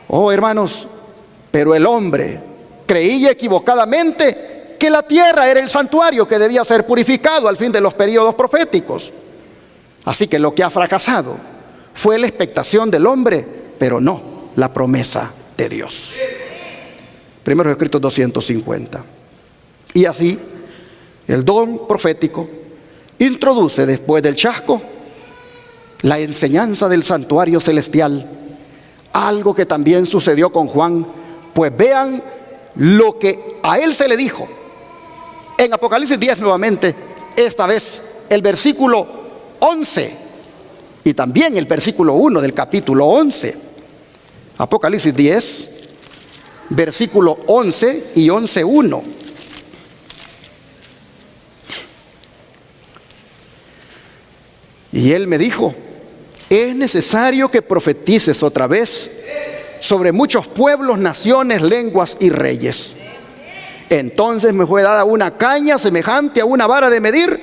Oh, hermanos, pero el hombre creía equivocadamente que la tierra era el santuario que debía ser purificado al fin de los periodos proféticos. Así que lo que ha fracasado fue la expectación del hombre, pero no la promesa de Dios. Primeros Escritos 250. Y así, el don profético introduce después del chasco la enseñanza del santuario celestial, algo que también sucedió con Juan. Pues vean lo que a él se le dijo en Apocalipsis 10 nuevamente, esta vez el versículo 11 y también el versículo 1 del capítulo 11. Apocalipsis 10, versículo 11 y 11:1. Y él me dijo: es necesario que profetices otra vez sobre muchos pueblos, naciones, lenguas y reyes. Entonces me fue dada una caña semejante a una vara de medir,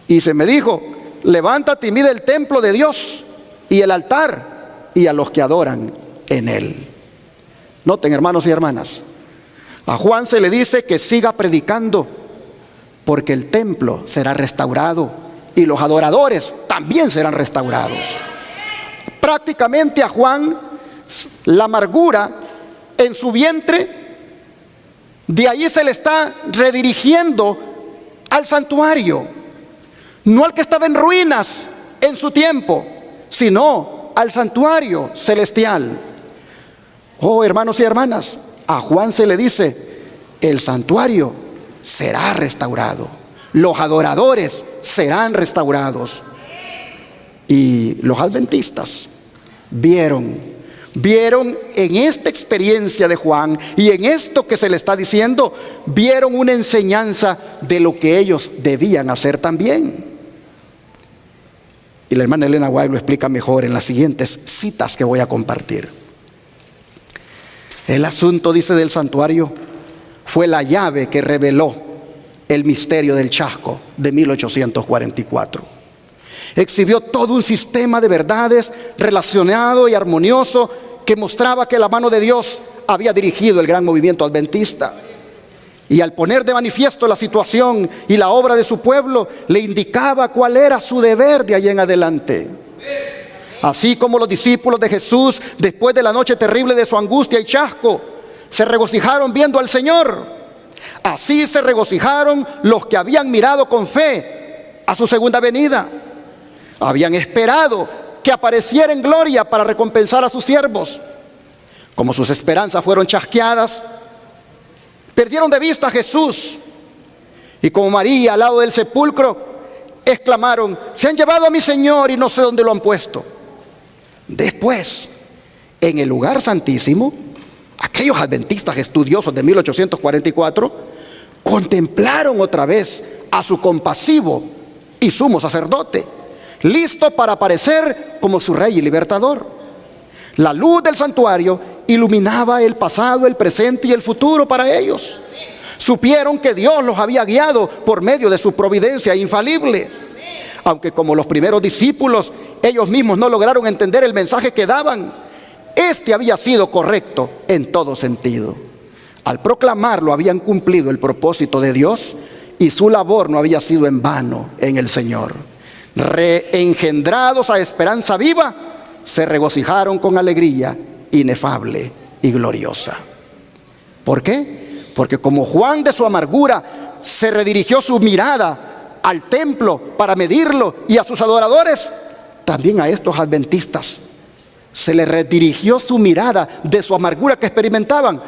y se me dijo: levántate y mide el templo de Dios y el altar y a los que adoran en él. Noten, hermanos y hermanas, a Juan se le dice que siga predicando porque el templo será restaurado y los adoradores también serán restaurados. Prácticamente a Juan la amargura en su vientre, de ahí se le está redirigiendo al santuario, no al que estaba en ruinas en su tiempo, sino al santuario celestial. Oh, hermanos y hermanas, a Juan se le dice: el santuario será restaurado, los adoradores serán restaurados. Y los adventistas vieron en esta experiencia de Juan y en esto que se le está diciendo, vieron una enseñanza de lo que ellos debían hacer también. Y la hermana Elena White lo explica mejor en las siguientes citas que voy a compartir. El asunto, dice, del santuario fue la llave que reveló el misterio del chasco de 1844. Exhibió todo un sistema de verdades relacionado y armonioso que mostraba que la mano de Dios había dirigido el gran movimiento adventista. Y al poner de manifiesto la situación y la obra de su pueblo, le indicaba cuál era su deber de ahí en adelante. Así como los discípulos de Jesús, después de la noche terrible de su angustia y chasco, se regocijaron viendo al Señor, así se regocijaron los que habían mirado con fe a su segunda venida. Habían esperado que apareciera en gloria para recompensar a sus siervos. Como sus esperanzas fueron chasqueadas, perdieron de vista a Jesús. Y como María al lado del sepulcro, exclamaron: se han llevado a mi Señor y no sé dónde lo han puesto. Después, en el lugar santísimo, aquellos adventistas estudiosos de 1844 contemplaron otra vez a su compasivo y sumo sacerdote, listo para aparecer como su rey y libertador. La luz del santuario iluminaba el pasado, el presente y el futuro para ellos. Supieron que Dios los había guiado por medio de su providencia infalible. Aunque como los primeros discípulos, ellos mismos no lograron entender el mensaje que daban, este había sido correcto en todo sentido. Al proclamarlo habían cumplido el propósito de Dios y su labor no había sido en vano en el Señor. Reengendrados a esperanza viva, se regocijaron con alegría inefable y gloriosa. ¿Por qué? Porque como Juan de su amargura se redirigió su mirada al templo para medirlo y a sus adoradores, también a estos adventistas se les redirigió su mirada de su amargura que experimentaban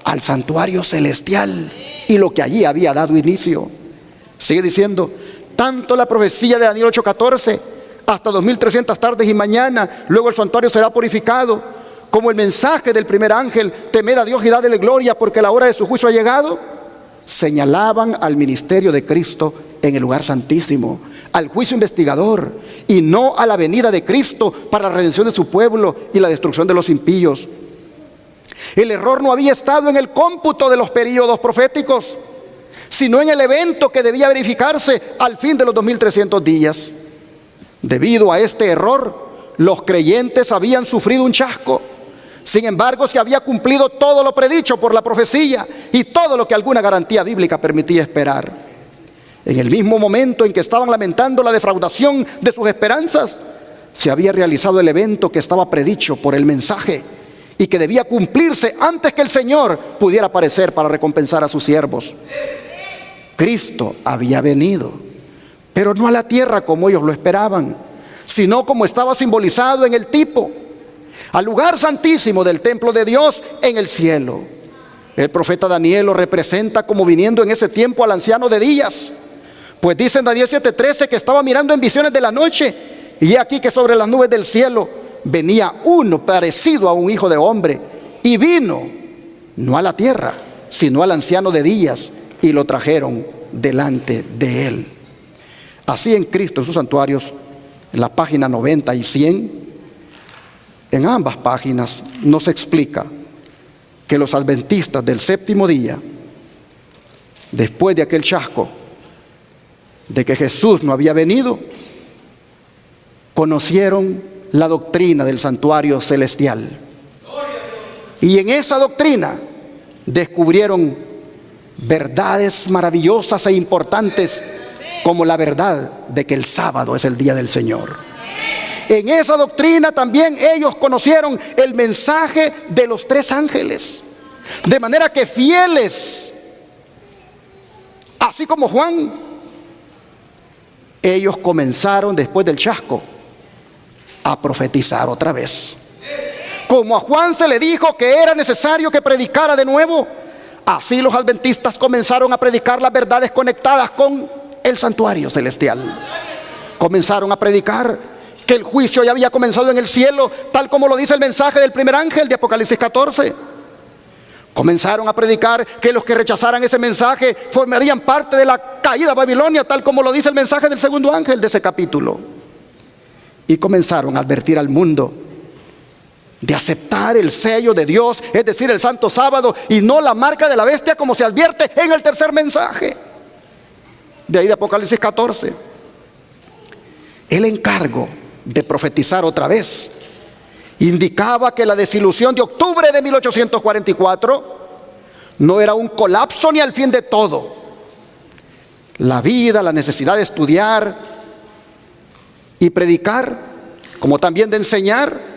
al santuario celestial y lo que allí había dado inicio. Sigue diciendo: tanto la profecía de Daniel 8:14 hasta 2300 tardes y mañana, luego el santuario será purificado, como el mensaje del primer ángel: temed a Dios y dadle gloria porque la hora de su juicio ha llegado, señalaban al ministerio de Cristo en el lugar santísimo, al juicio investigador, y no a la venida de Cristo para la redención de su pueblo y la destrucción de los impíos. El error no había estado en el cómputo de los períodos proféticos, sino en el evento que debía verificarse al fin de los 2300 días. Debido a este error, los creyentes habían sufrido un chasco. Sin embargo, se había cumplido todo lo predicho por la profecía y todo lo que alguna garantía bíblica permitía esperar. En el mismo momento en que estaban lamentando la defraudación de sus esperanzas, se había realizado el evento que estaba predicho por el mensaje y que debía cumplirse antes que el Señor pudiera aparecer para recompensar a sus siervos. Cristo había venido, pero no a la tierra como ellos lo esperaban, sino como estaba simbolizado en el tipo, al lugar santísimo del templo de Dios en el cielo. El profeta Daniel lo representa como viniendo en ese tiempo al anciano de días, pues dice en Daniel 7:13 que estaba mirando en visiones de la noche, y he aquí que sobre las nubes del cielo venía uno parecido a un hijo de hombre, y vino no a la tierra, sino al anciano de días, y lo trajeron delante de él. Así en Cristo, en sus santuarios, en la página 90 y 100, en ambas páginas nos explica que los adventistas del séptimo día, después de aquel chasco, de que Jesús no había venido, conocieron la doctrina del santuario celestial. Y en esa doctrina descubrieron verdades maravillosas e importantes, como la verdad de que el sábado es el día del Señor. En esa doctrina también ellos conocieron el mensaje de los 3 ángeles. De manera que fieles, así como Juan, ellos comenzaron después del chasco a profetizar otra vez. como a Juan se le dijo que era necesario que predicara de nuevo, así los adventistas comenzaron a predicar las verdades conectadas con el santuario celestial. Comenzaron a predicar que el juicio ya había comenzado en el cielo, tal como lo dice el mensaje del primer ángel de Apocalipsis 14. Comenzaron a predicar que los que rechazaran ese mensaje formarían parte de la caída a Babilonia, tal como lo dice el mensaje del segundo ángel de ese capítulo. Y comenzaron a advertir al mundo de aceptar el sello de Dios, es decir, el santo sábado, y no la marca de la bestia, como se advierte en el tercer mensaje de ahí de Apocalipsis 14. El encargo de profetizar otra vez indicaba que la desilusión de octubre de 1844 no era un colapso ni el fin de todo. La vida, la necesidad de estudiar y predicar, como también de enseñar,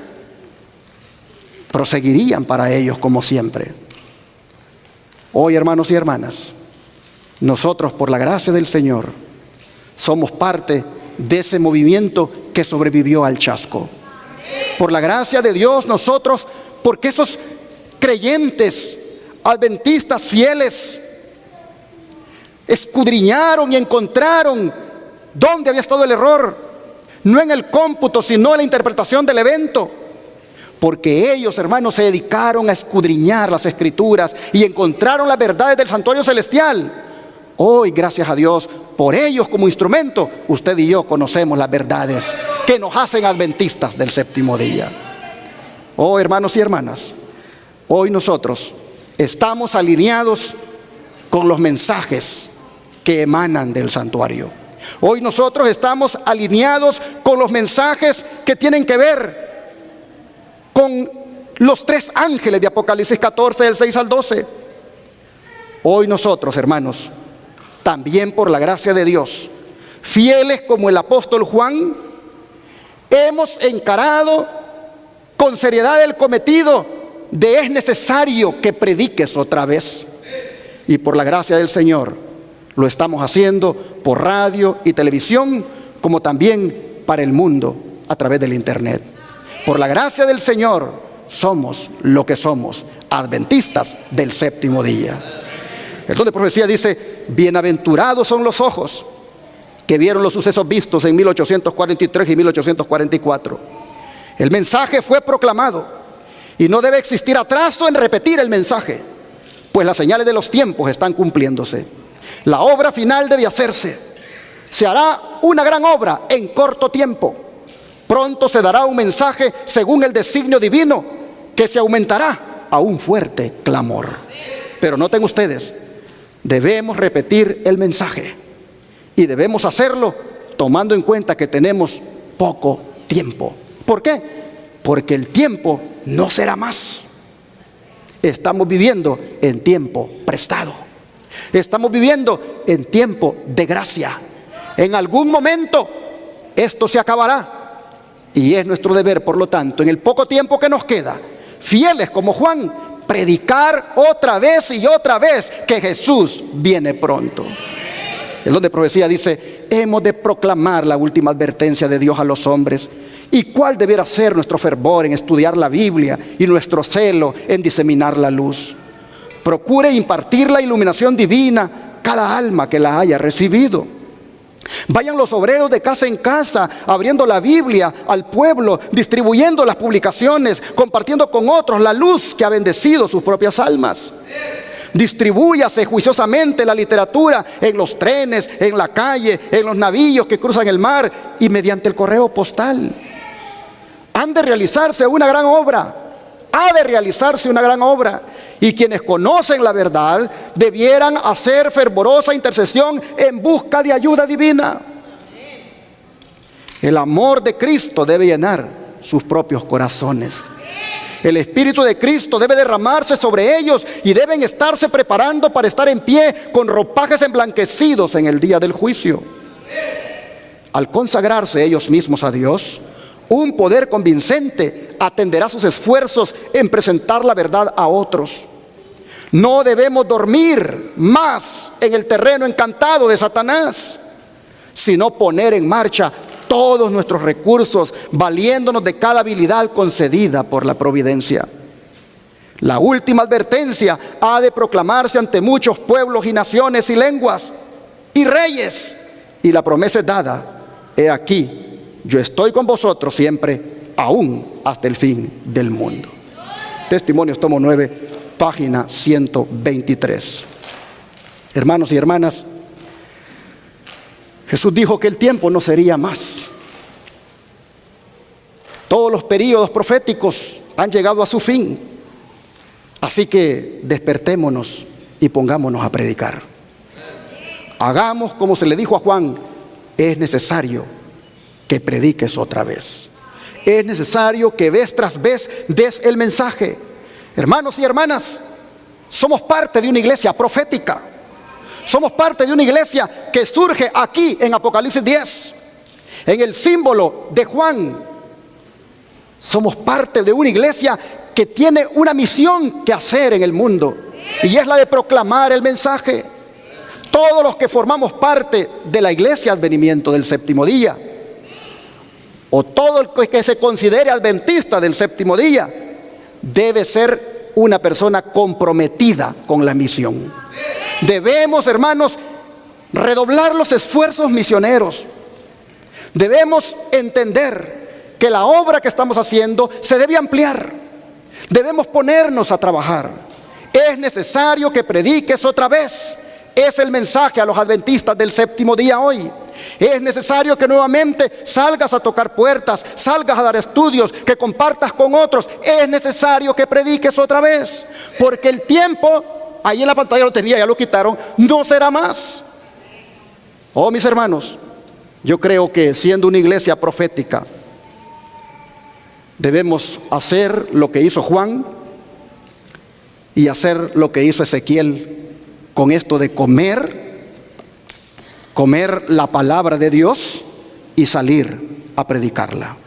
proseguirían para ellos como siempre. Hoy, hermanos y hermanas, nosotros, por la gracia del Señor, somos parte de ese movimiento que sobrevivió al chasco. Por la gracia de Dios, nosotros, porque esos creyentes adventistas fieles escudriñaron y encontraron dónde había estado el error, no en el cómputo, sino en la interpretación del evento. Porque ellos, hermanos, se dedicaron a escudriñar las escrituras y encontraron las verdades del santuario celestial. Hoy, gracias a Dios, por ellos como instrumento, usted y yo conocemos las verdades que nos hacen adventistas del séptimo día. Oh, hermanos y hermanas, hoy nosotros estamos alineados con los mensajes que emanan del santuario. Hoy nosotros estamos alineados con los mensajes que tienen que ver con los tres ángeles de Apocalipsis 14, del 6 al 12. Hoy nosotros, hermanos, también por la gracia de Dios, fieles como el apóstol Juan, hemos encarado con seriedad el cometido de es necesario que prediques otra vez. Y por la gracia del Señor lo estamos haciendo por radio y televisión, como también para el mundo a través del internet. Por la gracia del Señor somos lo que somos, adventistas del séptimo día. El don de profecía dice: bienaventurados son los ojos que vieron los sucesos vistos en 1843 y 1844. El mensaje fue proclamado y no debe existir atraso en repetir el mensaje, pues las señales de los tiempos están cumpliéndose. La obra final debe hacerse. Se hará una gran obra en corto tiempo. Pronto se dará un mensaje según el designio divino, que se aumentará a un fuerte clamor. Pero noten ustedes, debemos repetir el mensaje y debemos hacerlo tomando en cuenta que tenemos poco tiempo. ¿Por qué? Porque el tiempo no será más. Estamos viviendo en tiempo prestado. Estamos viviendo en tiempo de gracia. En algún momento esto se acabará y es nuestro deber, por lo tanto, en el poco tiempo que nos queda, fieles como Juan, predicar otra vez y otra vez que Jesús viene pronto. El don de profecía dice: hemos de proclamar la última advertencia de Dios a los hombres. ¿Y cuál debiera ser nuestro fervor en estudiar la Biblia y nuestro celo en diseminar la luz? Procure impartir la iluminación divina a cada alma que la haya recibido. Vayan los obreros de casa en casa, abriendo la Biblia al pueblo, distribuyendo las publicaciones, compartiendo con otros la luz que ha bendecido sus propias almas. Distribúyase juiciosamente la literatura en los trenes, en la calle, en los navíos que cruzan el mar y mediante el correo postal. Han de realizarse una gran obra. Ha de realizarse una gran obra. Y quienes conocen la verdad debieran hacer fervorosa intercesión en busca de ayuda divina. El amor de Cristo debe llenar sus propios corazones. El Espíritu de Cristo debe derramarse sobre ellos y deben estarse preparando para estar en pie con ropajes emblanquecidos en el día del juicio. Al consagrarse ellos mismos a Dios, un poder convincente atenderá sus esfuerzos en presentar la verdad a otros. No debemos dormir más en el terreno encantado de Satanás, sino poner en marcha todos nuestros recursos, valiéndonos de cada habilidad concedida por la providencia. La última advertencia ha de proclamarse ante muchos pueblos y naciones y lenguas y reyes. Y la promesa es dada: he aquí, yo estoy con vosotros siempre, aún hasta el fin del mundo. Testimonios, tomo 9, página 123. Hermanos y hermanas, Jesús dijo que el tiempo no sería más. Todos los períodos proféticos han llegado a su fin. Así que despertémonos y pongámonos a predicar. Hagamos como se le dijo a Juan: es necesario que prediques otra vez. Es necesario que vez tras vez des el mensaje. Hermanos y hermanas, somos parte de una iglesia profética. Somos parte de una iglesia que surge aquí en Apocalipsis 10, en el símbolo de Juan. Somos parte de una iglesia que tiene una misión que hacer en el mundo, y es la de proclamar el mensaje. Todos los que formamos parte de la iglesia Advenimiento del séptimo día, o todo el que se considere adventista del séptimo día, debe ser una persona comprometida con la misión. Debemos, hermanos, redoblar los esfuerzos misioneros. Debemos entender que la obra que estamos haciendo se debe ampliar. Debemos ponernos a trabajar. Es necesario que prediques otra vez. Es el mensaje a los adventistas del séptimo día hoy. Es necesario que nuevamente salgas a tocar puertas, salgas a dar estudios, que compartas con otros. Es necesario que prediques otra vez, porque el tiempo, ahí en la pantalla lo tenía, ya lo quitaron, no será más. Oh, mis hermanos, yo creo que siendo una iglesia profética, debemos hacer lo que hizo Juan y hacer lo que hizo Ezequiel, con esto de comer la palabra de Dios y salir a predicarla.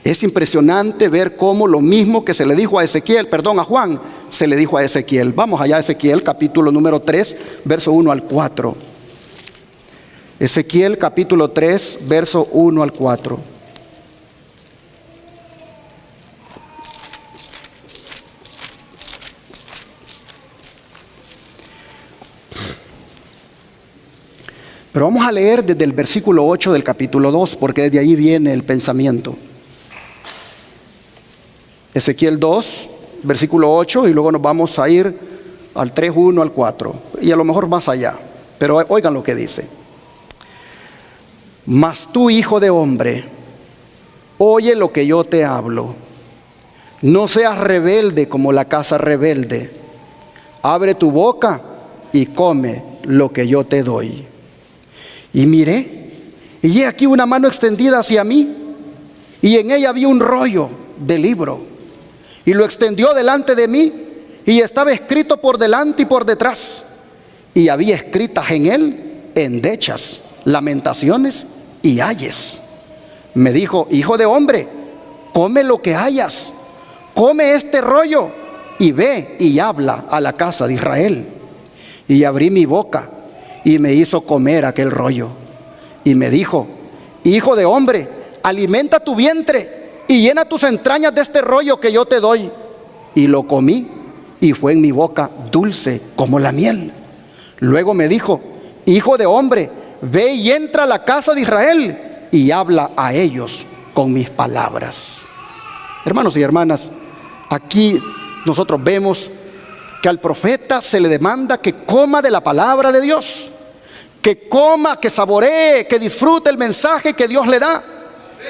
Es impresionante ver cómo lo mismo que se le dijo a Juan, se le dijo a Ezequiel. Vamos allá a Ezequiel, capítulo número 3, verso 1 al 4. Ezequiel, capítulo 3, verso 1 al 4. Pero vamos a leer desde el versículo 8 del capítulo 2, porque desde ahí viene el pensamiento. Ezequiel 2, versículo 8, y luego nos vamos a ir al 3, 1 al 4, y a lo mejor más allá. Pero oigan lo que dice. Mas tú, hijo de hombre, oye lo que yo te hablo. No seas rebelde como la casa rebelde. Abre tu boca y come lo que yo te doy. Y miré, y he aquí una mano extendida hacia mí, y en ella había un rollo de libro, y lo extendió delante de mí, y estaba escrito por delante y por detrás, y había escritas en él endechas, lamentaciones y ayes. Me dijo: hijo de hombre, come lo que hayas, come este rollo, y ve y habla a la casa de Israel. Y abrí mi boca, y me hizo comer aquel rollo. Y me dijo: hijo de hombre, alimenta tu vientre y llena tus entrañas de este rollo que yo te doy. Y lo comí, y fue en mi boca dulce como la miel. Luego me dijo: hijo de hombre, ve y entra a la casa de Israel y habla a ellos con mis palabras. Hermanos y hermanas, aquí nosotros vemos que al profeta se le demanda que coma de la palabra de Dios, que coma, que saboree, que disfrute el mensaje que Dios le da,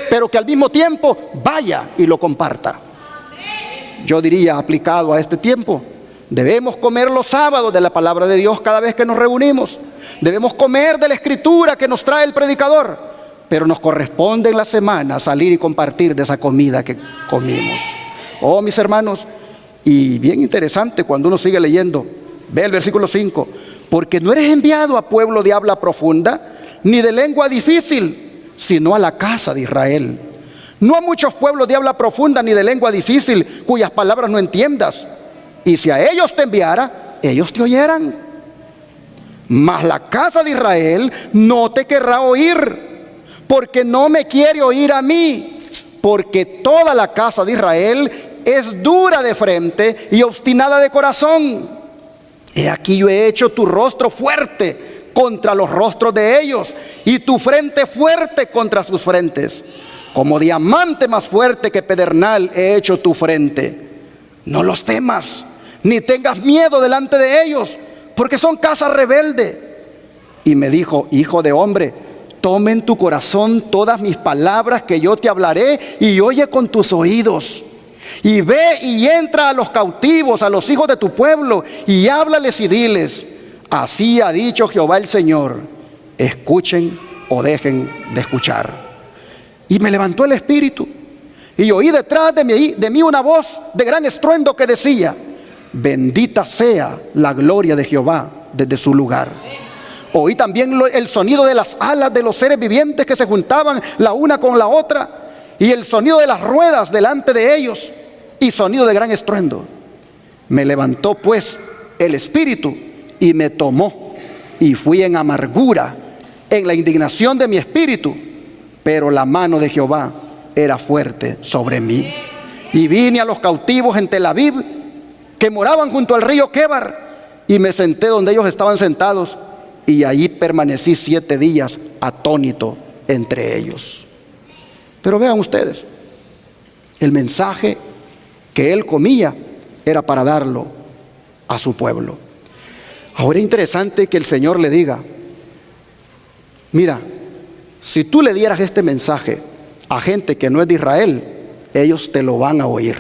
pero que al mismo tiempo vaya y lo comparta. Yo diría, aplicado a este tiempo, debemos comer los sábados de la palabra de Dios cada vez que nos reunimos. Debemos comer de la escritura que nos trae el predicador, pero nos corresponde en la semana salir y compartir de esa comida que comimos. Oh, mis hermanos, y bien interesante cuando uno sigue leyendo, ve el versículo 5: porque no eres enviado a pueblo de habla profunda, ni de lengua difícil, sino a la casa de Israel. No a muchos pueblos de habla profunda ni de lengua difícil, cuyas palabras no entiendas. Y si a ellos te enviara, ellos te oyeran. Mas la casa de Israel no te querrá oír, porque no me quiere oír a mí, porque toda la casa de Israel es dura de frente y obstinada de corazón. He aquí yo he hecho tu rostro fuerte contra los rostros de ellos, y tu frente fuerte contra sus frentes. Como diamante más fuerte que pedernal he hecho tu frente. No los temas, ni tengas miedo delante de ellos, porque son casa rebelde. Y me dijo: hijo de hombre, toma en tu corazón todas mis palabras que yo te hablaré, y oye con tus oídos. Y ve y entra a los cautivos, a los hijos de tu pueblo, y háblales y diles: así ha dicho Jehová el Señor, escuchen o dejen de escuchar. Y me levantó el espíritu, y oí detrás de mí una voz de gran estruendo que decía: bendita sea la gloria de Jehová desde su lugar. Oí también el sonido de las alas de los seres vivientes que se juntaban la una con la otra, y el sonido de las ruedas delante de ellos, y sonido de gran estruendo. Me levantó pues el espíritu y me tomó, y fui en amargura, en la indignación de mi espíritu, pero la mano de Jehová era fuerte sobre mí. Y vine a los cautivos en Tel Aviv, que moraban junto al río Quebar, y me senté donde ellos estaban sentados, y allí permanecí 7 días atónito entre ellos. Pero vean ustedes, el mensaje que él comía era para darlo a su pueblo. Ahora es interesante que el Señor le diga: mira, si tú le dieras este mensaje a gente que no es de Israel, ellos te lo van a oír.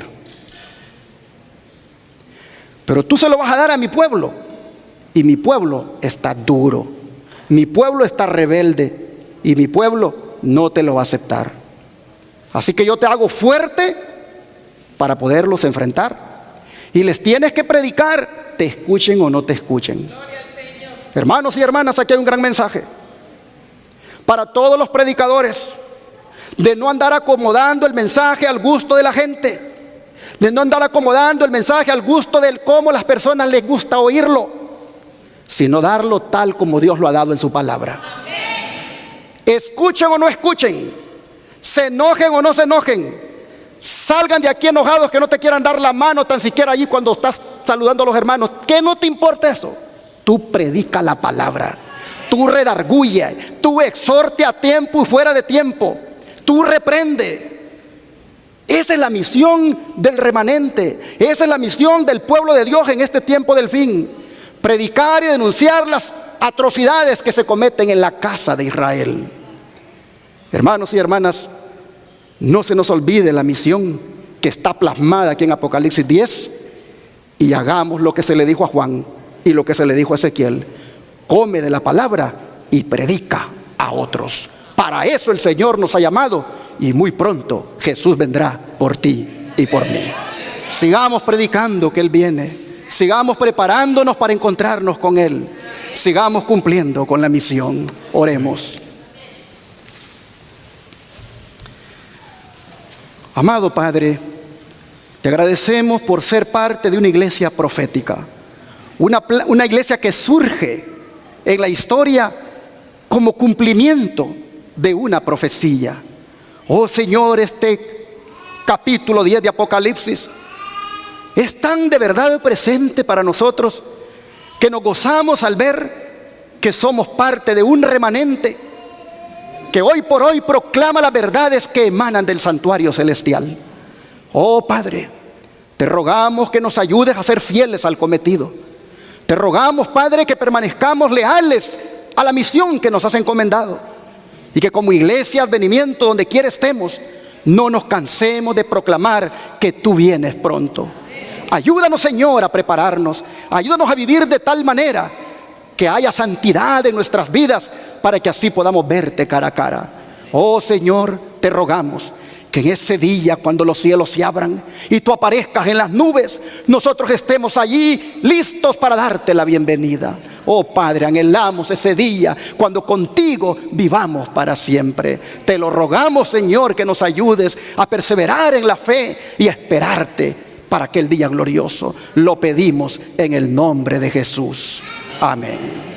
Pero tú se lo vas a dar a mi pueblo, y mi pueblo está duro, mi pueblo está rebelde, y mi pueblo no te lo va a aceptar. Así que yo te hago fuerte para poderlos enfrentar, y les tienes que predicar, te escuchen o no te escuchen. Hermanos y hermanas, aquí hay un gran mensaje para todos los predicadores, de no andar acomodando el mensaje al gusto de la gente, de no andar acomodando el mensaje al gusto de cómo las personas les gusta oírlo, sino darlo tal como Dios lo ha dado en su palabra. Escuchen o no escuchen, se enojen o no se enojen, salgan de aquí enojados que no te quieran dar la mano tan siquiera allí cuando estás saludando a los hermanos, que no te importa eso. Tú predica la palabra, tú redarguye, tú exhorte a tiempo y fuera de tiempo, tú reprende. Esa es la misión del remanente, esa es la misión del pueblo de Dios en este tiempo del fin: predicar y denunciar las atrocidades que se cometen en la casa de Israel. Hermanos y hermanas, no se nos olvide la misión que está plasmada aquí en Apocalipsis 10, y hagamos lo que se le dijo a Juan y lo que se le dijo a Ezequiel: come de la palabra y predica a otros. Para eso el Señor nos ha llamado, y muy pronto Jesús vendrá por ti y por mí. Sigamos predicando que Él viene, sigamos preparándonos para encontrarnos con Él, sigamos cumpliendo con la misión. Oremos. Amado Padre, te agradecemos por ser parte de una iglesia profética, una iglesia que surge en la historia como cumplimiento de una profecía. Oh Señor, este capítulo 10 de Apocalipsis es tan de verdad presente para nosotros, que nos gozamos al ver que somos parte de un remanente que hoy por hoy proclama las verdades que emanan del santuario celestial. Oh Padre, te rogamos que nos ayudes a ser fieles al cometido. Te rogamos, Padre, que permanezcamos leales a la misión que nos has encomendado, y que como iglesia Advenimiento, donde quiera estemos, no nos cansemos de proclamar que tú vienes pronto. Ayúdanos, Señor, a prepararnos, ayúdanos a vivir de tal manera que haya santidad en nuestras vidas, para que así podamos verte cara a cara. Oh Señor, te rogamos que en ese día, cuando los cielos se abran y tú aparezcas en las nubes, nosotros estemos allí listos para darte la bienvenida. Oh Padre, anhelamos ese día cuando contigo vivamos para siempre. Te lo rogamos, Señor, que nos ayudes a perseverar en la fe y a esperarte para aquel día glorioso. Lo pedimos en el nombre de Jesús. Amén.